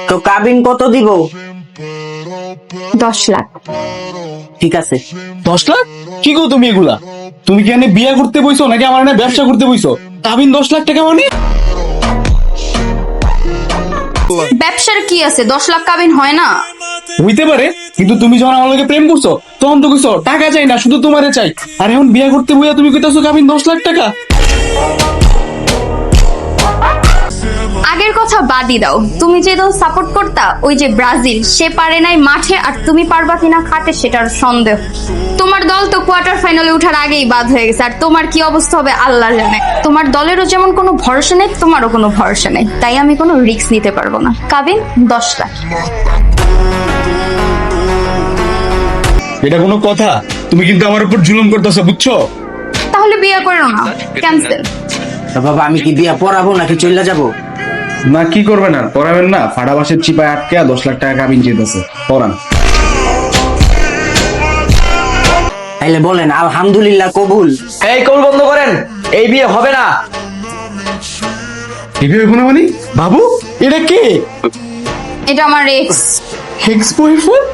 তো কাবিন কত দিব? 10 লাখ। ঠিক আছে। 10 লাখ? কি গো তুমি এগুলা? তুমি কি এনে বিয়ে করতে বইছো নাকি আমার এনে ব্যবসা করতে বইছো? কাবিন 10 লাখ টাকা মানে? ব্যবসার কি আছে, 10 লাখ কাবিন হয় না? হইতে পারে, কিন্তু তুমি যখন আমার লগে প্রেম করছো তখন তো কইছো টাকা চাই না, শুধু তোমারে চাই। আর এখন বিয়ে করতে বইয়া তুমি কইতাছো কাবিন 10 লাখ টাকা? আগের কথা বাদই দাও, তুমি যে দল সাপোর্ট করতা, ওই যে ব্রাজিল, সে পারে নাই মাঠে, আর তুমি পারবা কিনা খাটে সেটার সন্দেহ। তোমার দল তো কোয়ার্টার ফাইনালে ওঠার আগেই বাদ হয়ে গেছে, আর তোমার কি অবস্থা হবে আল্লাহ জানে। তোমার দলেরও যেমন কোনো ভরসা নেই, তোমারও কোনো ভরসা নেই, তাই আমি কোনো রিস্ক নিতে পারবো না। কাবিন 10 লাখ। এটা কোনো কথা? তুমি কিন্তু আমার উপর জুলুম করতেছো, বুঝছো? তাহলে বিয়ে করো না, ক্যান্সেল। বাবা আমি কি বিয়া পড়াবো নাকি চলে যাব? না, কি করবেন আর পড়াবেন না? ফাড়া বাসের চিপায় আটকে 10 লাখ টাকা কাবিন চেয়েছে, পড়ান। তাইলে বলেন আলহামদুলিল্লাহ কবুল। এই কল বন্ধ করেন, এই বিয়ে হবে না। এভাবে কোনো মানে? বাবু, এটা কে? এটা আমার এক্স। Ex boyfriend?